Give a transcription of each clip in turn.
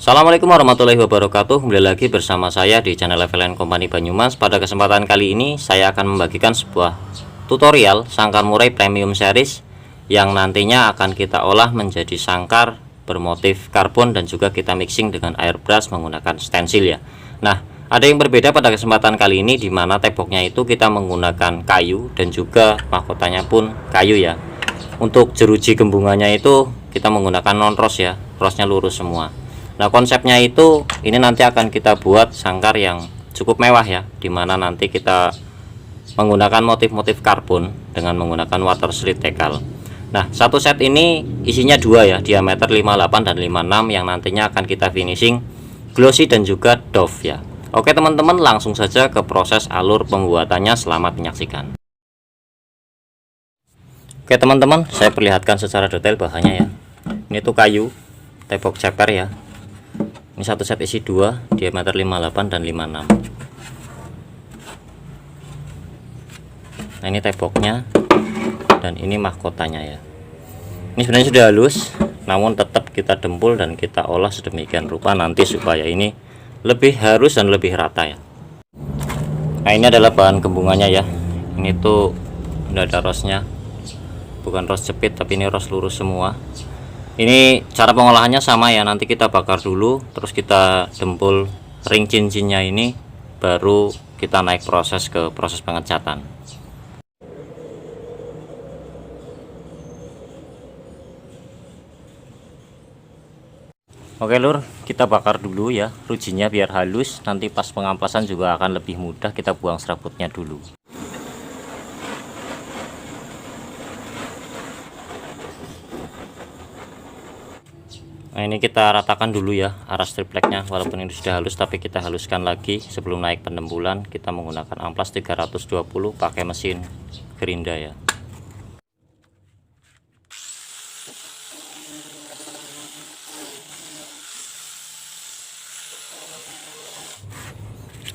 Assalamualaikum warahmatullahi wabarakatuh. Kembali lagi bersama saya di channel FLN Company Banyumas. Pada kesempatan kali ini saya akan membagikan sebuah tutorial sangkar murai premium series yang nantinya akan kita olah menjadi sangkar bermotif karbon dan juga kita mixing dengan airbrush menggunakan stensil ya. Nah, ada yang berbeda pada kesempatan kali ini, di mana temboknya itu kita menggunakan kayu dan juga mahkotanya pun kayu ya. Untuk jeruji gembungannya itu kita menggunakan non ros ya, rosnya lurus semua. Nah, konsepnya itu ini nanti akan kita buat sangkar yang cukup mewah ya, dimana nanti kita menggunakan motif-motif karbon dengan menggunakan water slide dekal. Nah, satu set ini isinya dua ya, diameter 58 dan 56 yang nantinya akan kita finishing glossy dan juga doff ya. Oke teman-teman, langsung saja ke proses alur pembuatannya. Selamat menyaksikan. Oke teman-teman, saya perlihatkan secara detail bahannya ya. Ini tuh kayu tembok ceper ya. Ini satu set isi dua, diameter 58 dan 56. Nah, ini temboknya dan ini mahkotanya ya. Ini sebenarnya sudah halus, namun tetap kita dempul dan kita olah sedemikian rupa nanti supaya ini lebih halus dan lebih rata ya. Nah, ini adalah bahan gembungannya ya. Ini tuh udah ada rosnya, bukan ros jepit tapi ini ros lurus semua. Ini cara pengolahannya sama ya, nanti kita bakar dulu terus kita dempul ring cincinnya, ini baru kita naik proses ke proses pengecatan. Oke lur, kita bakar dulu ya rujinya biar halus, nanti pas pengamplasan juga akan lebih mudah. Kita buang serabutnya dulu. Nah, ini kita ratakan dulu ya arah strip plate-nya, walaupun ini sudah halus tapi kita haluskan lagi sebelum naik pendembulan. Kita menggunakan amplas 320 pakai mesin gerinda ya.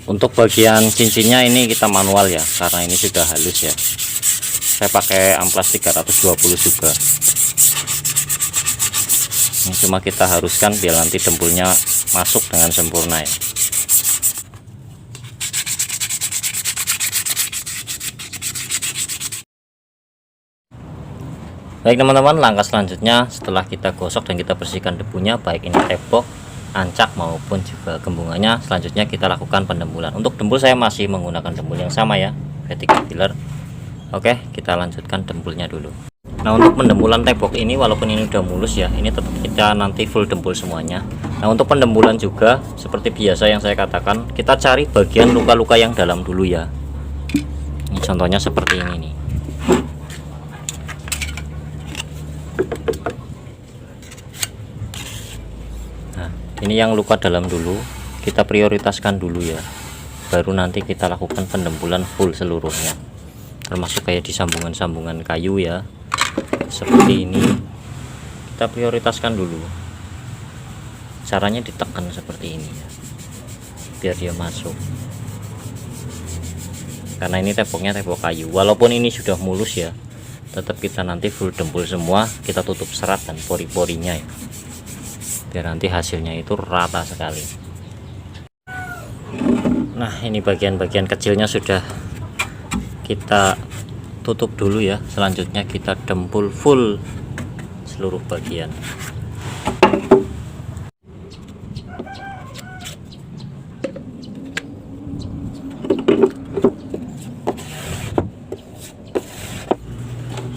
Untuk bagian cincinnya ini kita manual ya, karena ini sudah halus ya. Saya pakai amplas 320 juga. Ini cuma kita haruskan biar nanti dempulnya masuk dengan sempurna ya. Baik teman-teman, langkah selanjutnya setelah kita gosok dan kita bersihkan debunya, baik ini tembok, ancak maupun juga gembungannya, selanjutnya kita lakukan pendembulan. Untuk dempul saya masih menggunakan dempul yang sama ya, vertical filler. Oke, kita lanjutkan dempulnya dulu. Nah, untuk pendembulan tembok ini walaupun ini udah mulus ya, ini tetap kita nanti full dempul semuanya. Nah, untuk pendembulan juga seperti biasa yang saya katakan, kita cari bagian luka-luka yang dalam dulu ya. Ini contohnya seperti ini nih. Nah, ini yang luka dalam dulu, kita prioritaskan dulu ya. Baru nanti kita lakukan pendembulan full seluruhnya. Termasuk kayak di sambungan-sambungan kayu ya. Seperti ini kita prioritaskan dulu, caranya ditekan seperti ini ya, biar dia masuk, karena ini temboknya tembok kayu. Walaupun ini sudah mulus ya, tetap kita nanti full dempul semua, kita tutup serat dan pori-porinya ya, biar nanti hasilnya itu rata sekali. Nah, ini bagian-bagian kecilnya sudah kita tutup dulu ya. Selanjutnya kita dempul full seluruh bagian.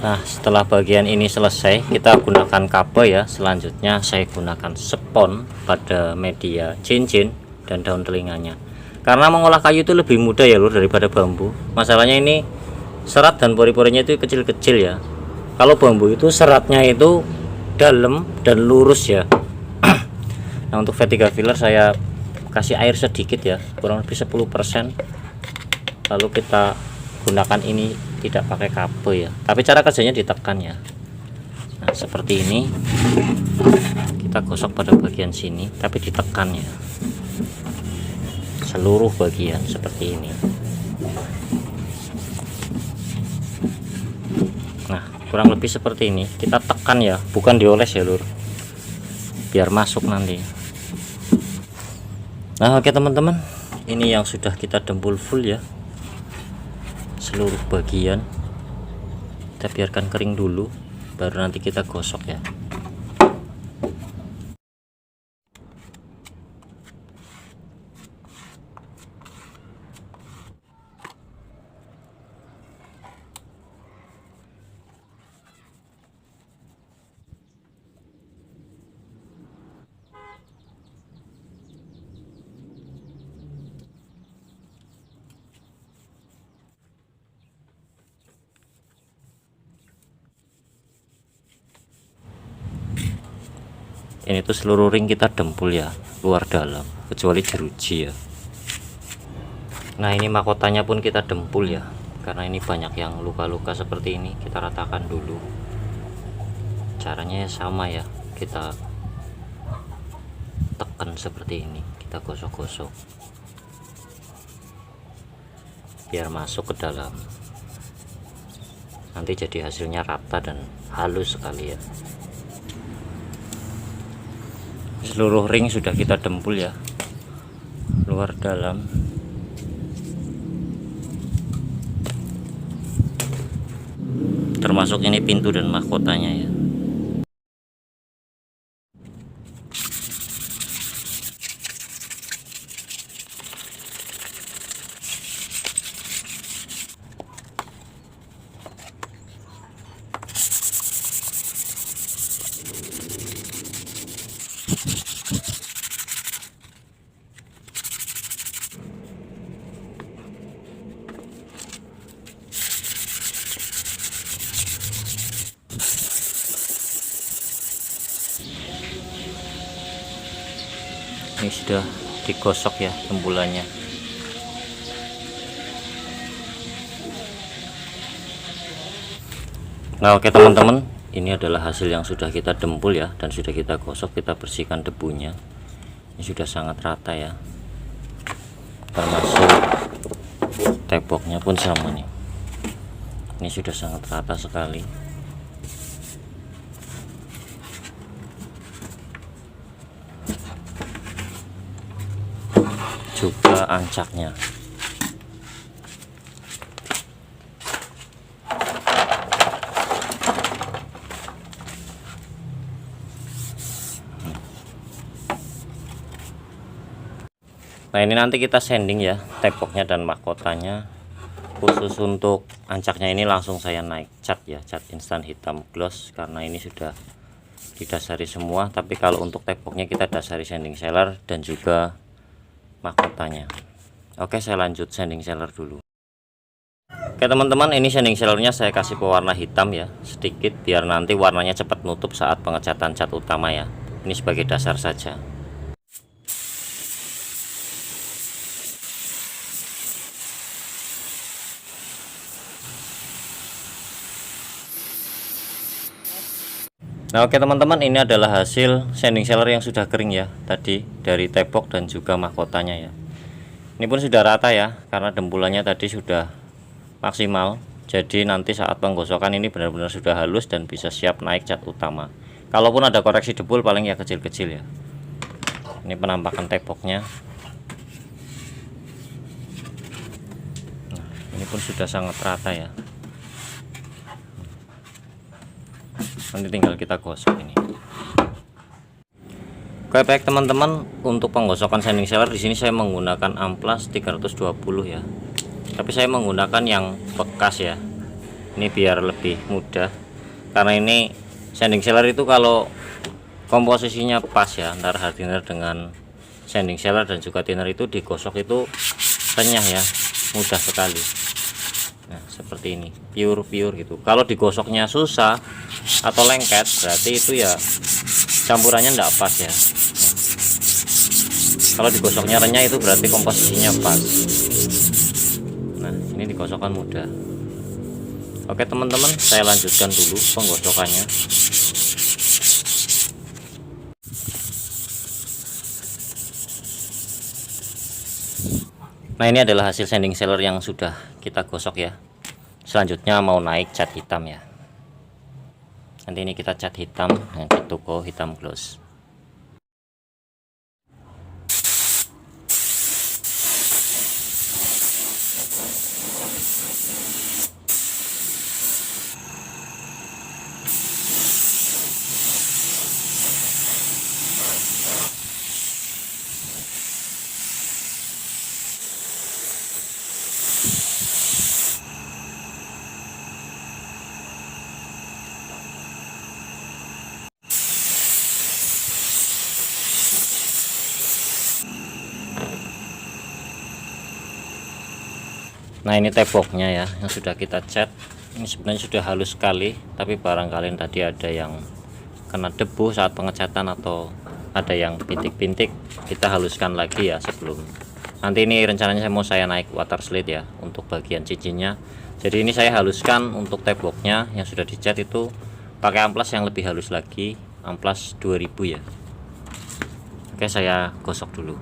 Nah, setelah bagian ini selesai, kita gunakan kape ya. Selanjutnya saya gunakan spons pada media cincin dan daun telinganya, karena mengolah kayu itu lebih mudah ya lur daripada bambu. Masalahnya ini serat dan pori-porinya itu kecil-kecil ya. Kalau bambu itu seratnya itu dalam dan lurus ya. Nah, untuk vertical filler saya kasih air sedikit ya, kurang lebih 10%. Lalu kita gunakan ini tidak pakai kape ya, tapi cara kerjanya ditekan ya. Nah, seperti ini kita gosok pada bagian sini tapi ditekan ya, seluruh bagian seperti ini. Kurang lebih seperti ini, kita tekan ya, bukan dioles ya lur, biar masuk nanti. Nah oke teman-teman, ini yang sudah kita dempul full ya, seluruh bagian. Kita biarkan kering dulu, baru nanti kita gosok ya. Ini tuh seluruh ring kita dempul ya, luar dalam, kecuali jeruji ya. Nah ini mahkotanya pun kita dempul ya, karena ini banyak yang luka-luka seperti ini. Kita ratakan dulu. Caranya sama ya, kita tekan seperti ini, kita gosok-gosok biar masuk ke dalam. Nanti jadi hasilnya rata dan halus sekali ya. Seluruh ring sudah kita dempul ya, luar dalam. Termasuk ini pintu dan mahkotanya ya. Ini sudah digosok ya tempulannya. Nah oke teman-teman, ini adalah hasil yang sudah kita dempul ya, dan sudah kita gosok, kita bersihkan debunya. Ini sudah sangat rata ya, termasuk temboknya pun sama nih. Ini sudah sangat rata sekali. Juga ancaknya. Nah ini nanti kita sanding ya temboknya dan mahkotanya. Khusus untuk ancaknya ini langsung saya naik cat ya, cat instan hitam gloss, karena ini sudah didasari semua. Tapi kalau untuk temboknya kita dasari sanding sealer dan juga mahkotanya. Oke, saya lanjut sanding sealer dulu. Oke teman-teman, ini sanding sealernya saya kasih pewarna hitam ya, sedikit biar nanti warnanya cepat nutup saat pengecatan cat utama ya. Ini sebagai dasar saja. Nah oke teman-teman, ini adalah hasil sanding sealer yang sudah kering ya tadi, dari tembok dan juga mahkotanya ya. Ini pun sudah rata ya, karena dempulannya tadi sudah maksimal. Jadi nanti saat penggosokan ini benar-benar sudah halus dan bisa siap naik cat utama. Kalaupun ada koreksi debul paling ya kecil-kecil ya. Ini penampakan temboknya. Nah, ini pun sudah sangat rata ya. Nanti tinggal kita gosok ini. Oke baik teman-teman, untuk penggosokan sanding sealer di sini saya menggunakan amplas 320 ya. Tapi saya menggunakan yang bekas ya. Ini biar lebih mudah. Karena ini sanding sealer itu kalau komposisinya pas ya, antara hardener dengan sanding sealer dan juga thinner itu digosok itu renyah ya, mudah sekali. Nah seperti ini, pure gitu. Kalau digosoknya susah atau lengket, berarti itu ya campurannya enggak pas ya. Kalau digosoknya renyah itu berarti komposisinya pas. Nah ini digosokkan mudah. Oke teman-teman, saya lanjutkan dulu penggosokannya. Nah ini adalah hasil sanding sealer yang sudah kita gosok ya. Selanjutnya mau naik cat hitam ya. Nanti ini kita cat hitam dengan cat toko hitam gloss. Nah ini temboknya ya yang sudah kita cat. Ini sebenarnya sudah halus sekali, tapi barangkali tadi ada yang kena debu saat pengecatan atau ada yang bintik-bintik, kita haluskan lagi ya sebelum. Nanti ini rencananya saya naik water slide ya untuk bagian cincinnya. Jadi ini saya haluskan untuk temboknya yang sudah dicat itu pakai amplas yang lebih halus lagi, amplas 2000 ya. Oke, saya gosok dulu.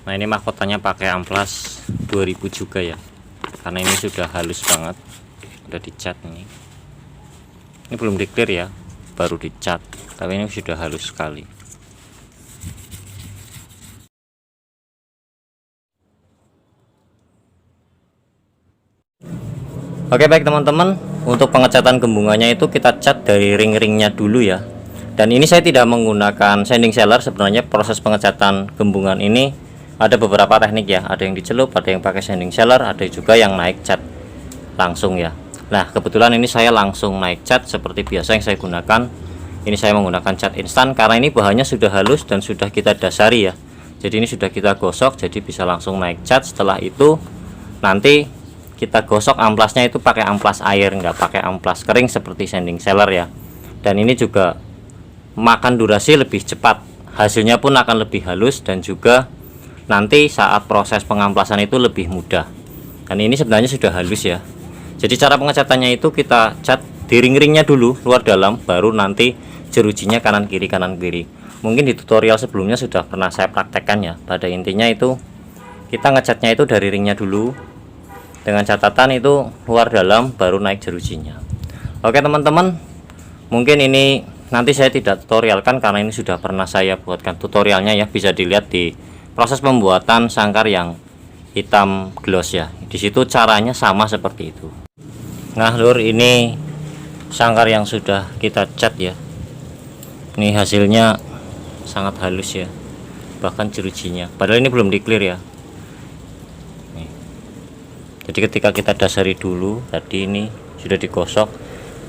Nah ini mahkotanya pakai amplas 2000 juga ya, karena ini sudah halus banget, udah dicat. Ini belum di clear ya, baru dicat, tapi ini sudah halus sekali. Oke baik teman-teman, untuk pengecatan gembungannya itu kita cat dari ring-ringnya dulu ya. Dan ini saya tidak menggunakan sanding seller. Sebenarnya proses pengecatan gembungan ini ada beberapa teknik ya, ada yang dicelup, ada yang pakai sanding seller, ada juga yang naik cat langsung ya. Nah kebetulan ini saya langsung naik cat seperti biasa yang saya gunakan. Ini saya menggunakan cat instan karena ini bahannya sudah halus dan sudah kita dasari ya. Jadi ini sudah kita gosok, jadi bisa langsung naik cat. Setelah itu nanti kita gosok amplasnya itu pakai amplas air, nggak pakai amplas kering seperti sanding seller ya. Dan ini juga makan durasi lebih cepat, hasilnya pun akan lebih halus dan juga nanti saat proses pengamplasan itu lebih mudah. Dan ini sebenarnya sudah halus ya. Jadi cara pengecatannya itu kita cat di ring-ringnya dulu luar dalam, baru nanti jerujinya kanan kiri kanan kiri. Mungkin di tutorial sebelumnya sudah pernah saya praktekkan ya. Pada intinya itu kita ngecatnya itu dari ringnya dulu, dengan catatan itu luar dalam baru naik jerujinya. Oke teman-teman, mungkin ini nanti saya tidak tutorialkan karena ini sudah pernah saya buatkan tutorialnya ya. Bisa dilihat di proses pembuatan sangkar yang hitam gloss ya. Di situ caranya sama seperti itu. Nah lur, ini sangkar yang sudah kita cat ya. Ini hasilnya sangat halus ya, bahkan jerujinya. Padahal ini belum di clear ya. Jadi ketika kita dasari dulu, tadi ini sudah digosok,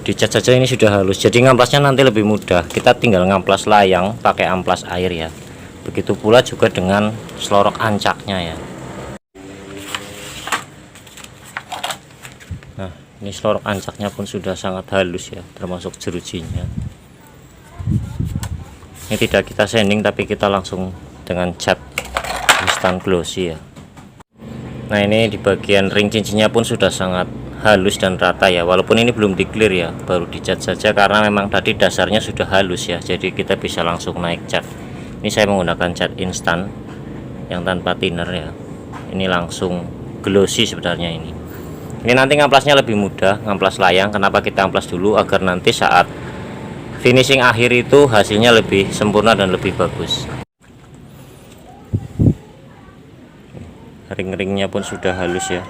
dicat saja ini sudah halus. Jadi ngamplasnya nanti lebih mudah. Kita tinggal ngamplas layang pakai amplas air ya. Begitu pula juga dengan selorok ancaknya ya. Nah ini selorok ancaknya pun sudah sangat halus ya, termasuk jerujinya. Ini tidak kita sanding tapi kita langsung dengan cat instan glossy ya. Nah ini di bagian ring cincinnya pun sudah sangat halus dan rata ya, walaupun ini belum di clear ya, baru dicat saja karena memang tadi dasarnya sudah halus ya, jadi kita bisa langsung naik cat. Ini saya menggunakan cat instan yang tanpa thinner ya, ini langsung glossy sebenarnya. Ini nanti ngamplasnya lebih mudah, ngamplas layang. Kenapa kita amplas dulu? Agar nanti saat finishing akhir itu hasilnya lebih sempurna dan lebih bagus. Ring-ringnya pun sudah halus ya.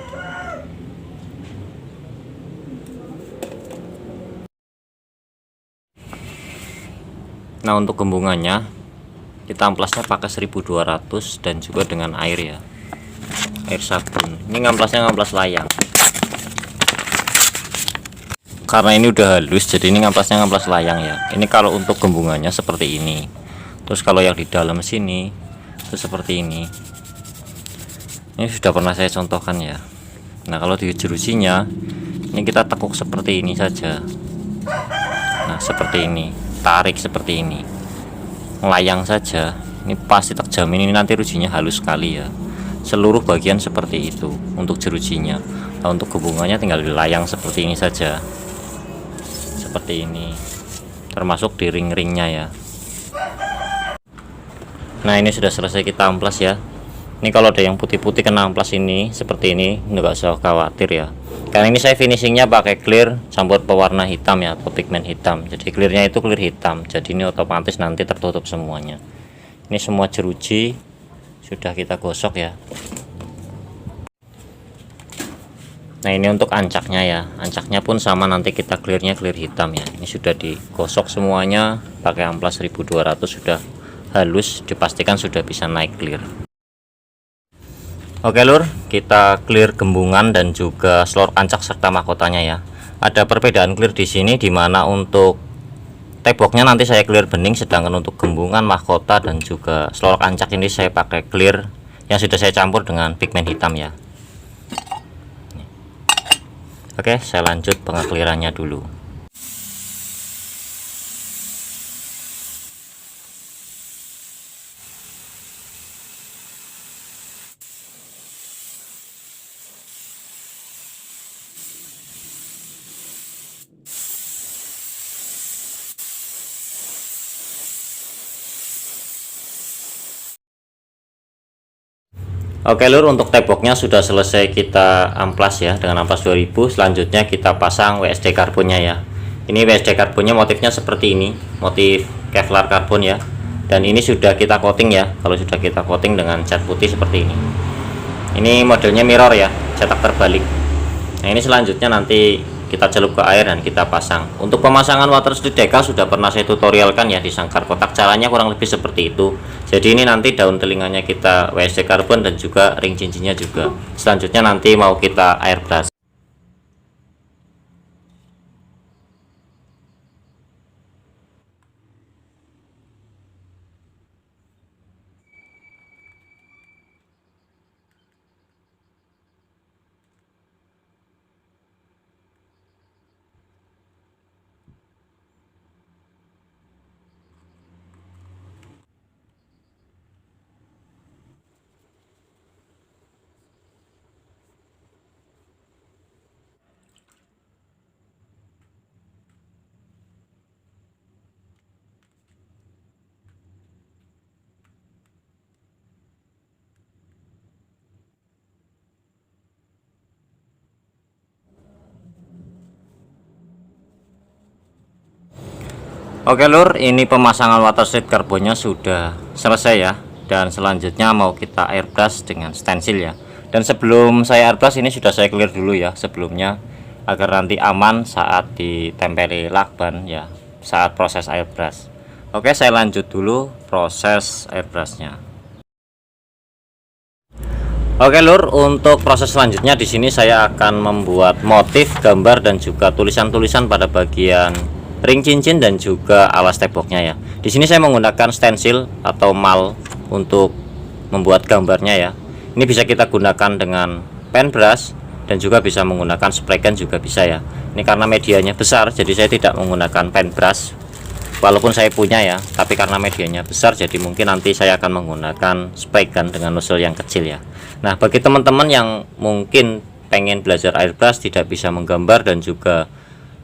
Nah untuk gembungannya kita amplasnya pakai 1200 dan juga dengan air ya, air sabun. Ini ngamplasnya ngamplas layang karena ini udah halus, jadi ini ngamplasnya ngamplas layang ya. Ini kalau untuk gembungannya seperti ini. Terus kalau yang di dalam sini itu seperti ini. Ini sudah pernah saya contohkan ya. Nah kalau di jerujinya ini kita tekuk seperti ini saja. Nah seperti ini, tarik seperti ini, melayang saja. Ini pasti terjamin ini nanti rujinya halus sekali ya. Seluruh bagian seperti itu untuk jerujinya. Nah untuk gembungannya tinggal dilayang seperti ini saja, seperti ini, termasuk di ring-ringnya ya. Nah ini sudah selesai kita amplas ya. Ini kalau ada yang putih-putih kena amplas ini seperti ini, nggak usah khawatir ya, karena ini saya finishingnya pakai clear campur pewarna hitam ya, atau pigmen hitam. Jadi clearnya itu clear hitam, jadi ini otomatis nanti tertutup semuanya. Ini semua jeruji sudah kita gosok ya. Nah ini untuk ancaknya ya, ancaknya pun sama, nanti kita clearnya clear hitam ya. Ini sudah digosok semuanya pakai amplas 1200, sudah halus, dipastikan sudah bisa naik clear. Oke lur, kita clear gembungan dan juga selor ancak serta mahkotanya ya. Ada perbedaan clear di sini, dimana untuk temboknya nanti saya clear bening, sedangkan untuk gembungan, mahkota dan juga selorok ancak ini saya pakai clear yang sudah saya campur dengan pigmen hitam ya. Oke, saya lanjut pengeklirannya dulu. Oke lur, untuk temboknya sudah selesai kita amplas ya dengan amplas 2000. Selanjutnya kita pasang WSD karbonnya ya. Ini WSD karbonnya motifnya seperti ini, motif Kevlar karbon ya. Dan ini sudah kita coating ya. Kalau sudah kita coating dengan cat putih seperti ini. Ini modelnya mirror ya, cetak terbalik. Nah ini selanjutnya nanti kita celup ke air dan kita pasang. Untuk pemasangan water slide decal sudah pernah saya tutorialkan ya di sangkar kotak. Caranya kurang lebih seperti itu. Jadi ini nanti daun telinganya kita WSD karbon dan juga ring cincinnya juga. Selanjutnya nanti mau kita airbrush. Oke lur, ini pemasangan water slide karbonnya sudah selesai ya. Dan selanjutnya mau kita airbrush dengan stensil ya. Dan sebelum saya airbrush ini sudah saya clear dulu ya sebelumnya, agar nanti aman saat ditempeli lakban ya, saat proses airbrush. Oke, saya lanjut dulu proses airbrushnya. Oke lur, untuk proses selanjutnya di sini saya akan membuat motif, gambar dan juga tulisan-tulisan pada bagian ring cincin dan juga alas temboknya ya. Di sini saya menggunakan stensil atau mal untuk membuat gambarnya ya. Ini bisa kita gunakan dengan pen brush dan juga bisa menggunakan spray gun juga bisa ya. Ini karena medianya besar jadi saya tidak menggunakan pen brush. Walaupun saya punya ya, tapi karena medianya besar jadi mungkin nanti saya akan menggunakan spray gun dengan nozzle yang kecil ya. Nah, bagi teman-teman yang mungkin pengen belajar airbrush tidak bisa menggambar dan juga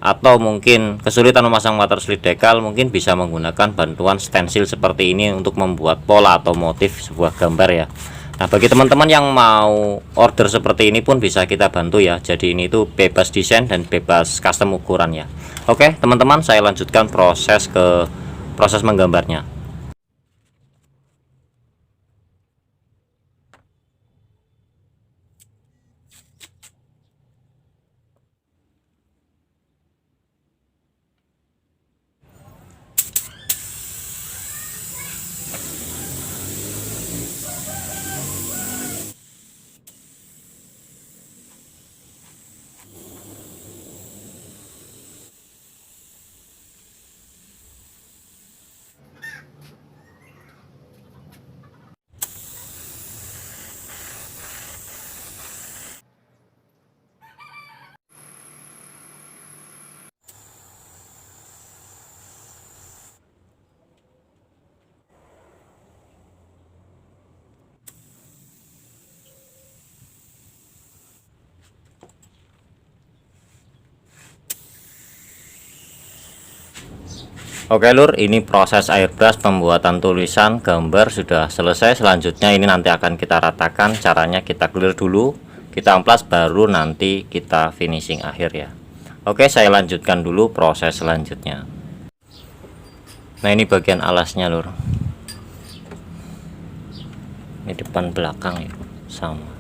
atau mungkin kesulitan memasang water slide decal, mungkin bisa menggunakan bantuan stensil seperti ini untuk membuat pola atau motif sebuah gambar ya. Nah, bagi teman-teman yang mau order seperti ini pun bisa kita bantu ya. Jadi ini tuh bebas desain dan bebas custom ukuran ya. Oke teman-teman, saya lanjutkan proses menggambarnya. Oke lur, ini proses airbrush pembuatan tulisan gambar sudah selesai. Selanjutnya ini nanti akan kita ratakan. Caranya kita clear dulu, kita amplas, baru nanti kita finishing akhir ya. Oke, saya lanjutkan dulu proses selanjutnya. Nah, ini bagian alasnya lur, ini depan belakang ya sama.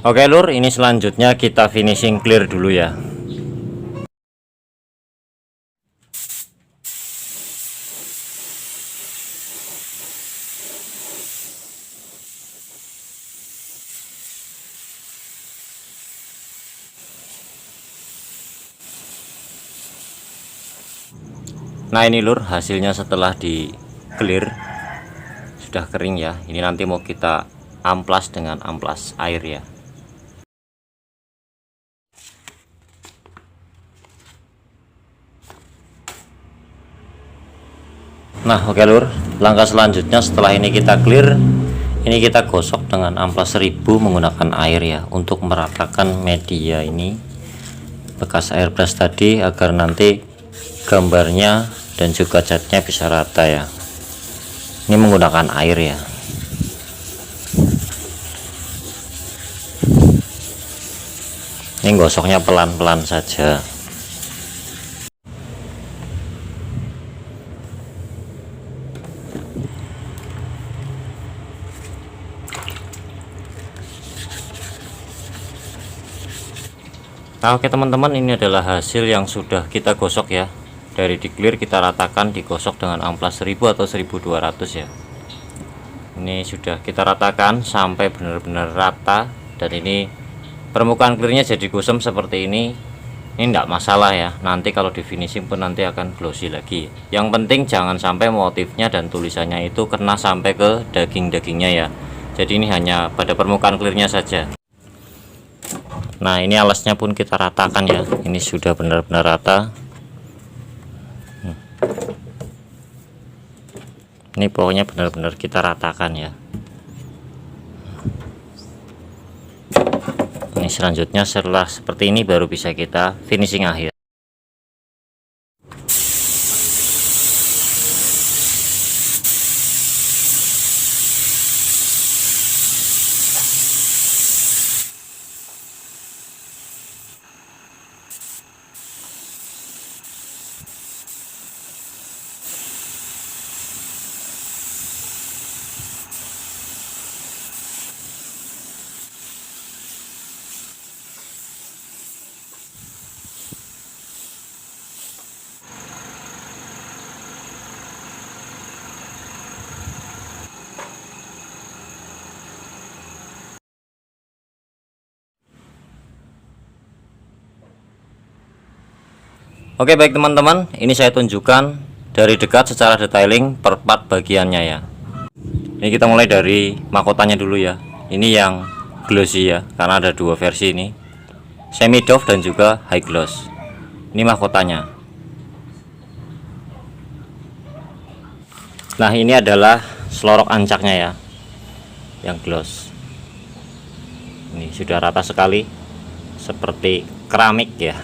Oke lur, ini selanjutnya kita finishing clear dulu ya. Nah ini lur, hasilnya setelah di clear sudah kering ya. Ini nanti mau kita amplas dengan amplas air ya. Nah oke lur, langkah selanjutnya setelah ini kita clear, ini kita gosok dengan amplas 1000 menggunakan air ya, untuk meratakan media ini bekas airbrush tadi, agar nanti gambarnya dan juga catnya bisa rata ya. Ini menggunakan air ya. Ini gosoknya pelan-pelan saja. Nah oke teman-teman, ini adalah hasil yang sudah kita gosok ya. Dari di clear kita ratakan, digosok dengan amplas 1000 atau 1200 ya. Ini sudah kita ratakan sampai benar-benar rata, dan ini permukaan clearnya jadi kusam seperti ini. Ini enggak masalah ya, nanti kalau di finishing pun nanti akan glossy lagi. Yang penting jangan sampai motifnya dan tulisannya itu kena sampai ke daging-dagingnya ya. Jadi ini hanya pada permukaan clearnya saja. Nah ini alasnya pun kita ratakan ya, ini sudah benar-benar rata. Ini pokoknya benar-benar kita ratakan ya. Ini selanjutnya setelah seperti ini baru bisa kita finishing akhir. Oke baik teman-teman, ini saya tunjukkan dari dekat secara detailing per part bagiannya ya. Ini kita mulai dari mahkotanya dulu ya. Ini yang glossy ya, karena ada dua versi ini, semi doff dan juga high gloss. Ini mahkotanya. Nah ini adalah selorok ancaknya ya, yang gloss. Ini sudah rata sekali, seperti keramik ya.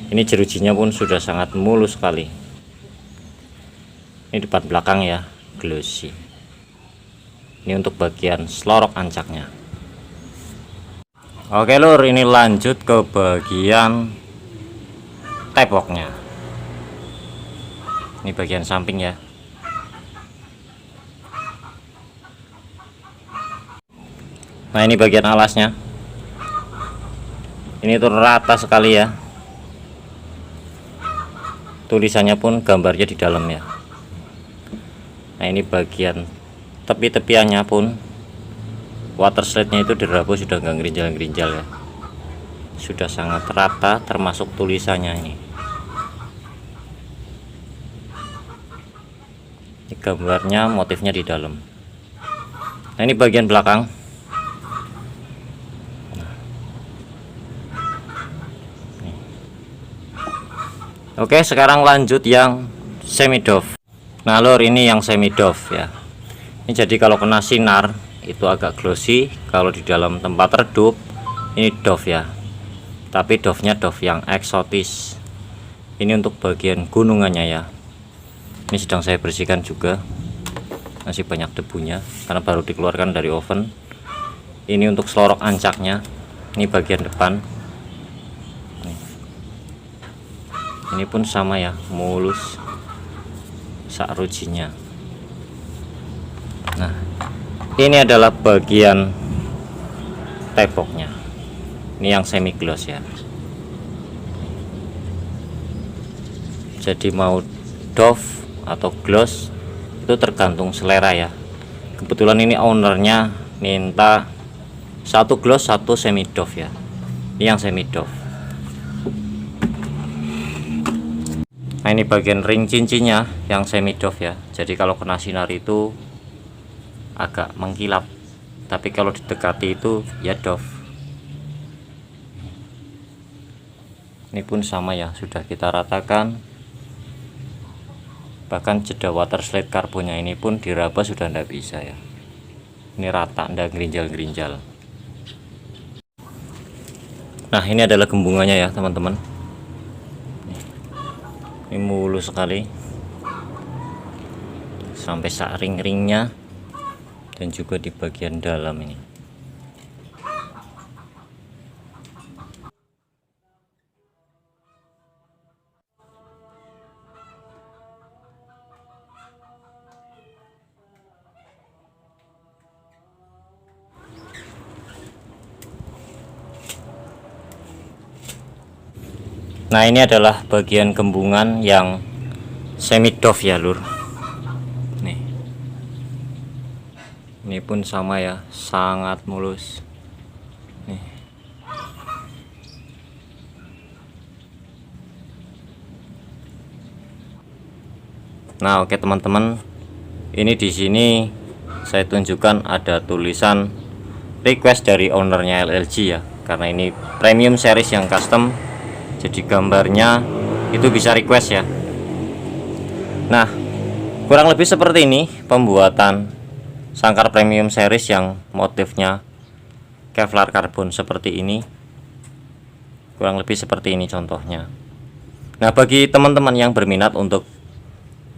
Ini jerujinya pun sudah sangat mulus sekali. Ini depan belakang ya, glossy. Ini untuk bagian selorok ancaknya. Oke lur, ini lanjut ke bagian tepoknya. Ini bagian samping ya. Nah ini bagian alasnya. Ini tuh rata sekali ya. Tulisannya pun gambarnya di dalam ya. Nah ini bagian tepi-tepiannya pun water slide-nya itu dirabu, sudah nggak ngerinjal-ngerinjal ya. Sudah sangat rata termasuk tulisannya ini. Ini gambarnya, motifnya di dalam. Nah ini bagian belakang. Oke sekarang lanjut yang semi doff. Nah lur, ini yang semi doff ya. Ini jadi kalau kena sinar itu agak glossy, kalau di dalam tempat redup ini doff ya, tapi doffnya doff yang eksotis. Ini untuk bagian gunungannya ya. Ini sedang saya bersihkan juga, masih banyak debunya karena baru dikeluarkan dari oven. Ini untuk selorok ancaknya, ini bagian depan. Ini pun sama ya, mulus sak rujinya. Nah ini adalah bagian tepoknya, ini yang semi gloss ya. Jadi mau doff atau gloss itu tergantung selera ya. Kebetulan ini ownernya minta satu gloss satu semi doff ya. Ini yang semi doff. Nah, ini bagian ring cincinnya yang semi doff ya, jadi kalau kena sinar itu agak mengkilap, tapi kalau didekati itu ya doff. Ini pun sama ya, sudah kita ratakan, bahkan jeda water slide karbonnya ini pun diraba sudah tidak bisa ya, ini rata, tidak gerinjal-gerinjal. Nah, ini adalah gembungannya ya teman-teman, ini mulus sekali sampai sak ring-ringnya dan juga di bagian dalam ini. Nah, ini adalah bagian gembungan yang semi doff ya lur. Nih, ini pun sama ya, sangat mulus nih. Nah, oke teman-teman, ini di sini saya tunjukkan ada tulisan request dari ownernya LLG ya, karena ini premium series yang custom, jadi gambarnya itu bisa request ya. Nah, kurang lebih seperti ini pembuatan sangkar premium series yang motifnya Kevlar karbon seperti ini. Kurang lebih seperti ini contohnya. Nah, bagi teman-teman yang berminat untuk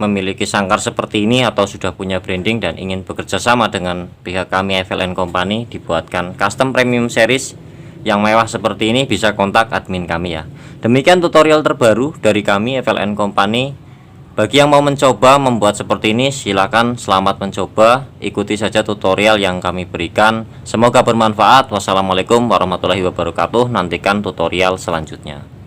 memiliki sangkar seperti ini atau sudah punya branding dan ingin bekerja sama dengan pihak kami FLN Company dibuatkan custom premium series yang mewah seperti ini, bisa kontak admin kami ya. Demikian tutorial terbaru dari kami FLN Company. Bagi yang mau mencoba membuat seperti ini, silakan selamat mencoba, ikuti saja tutorial yang kami berikan. Semoga bermanfaat. Wassalamualaikum warahmatullahi wabarakatuh. Nantikan tutorial selanjutnya.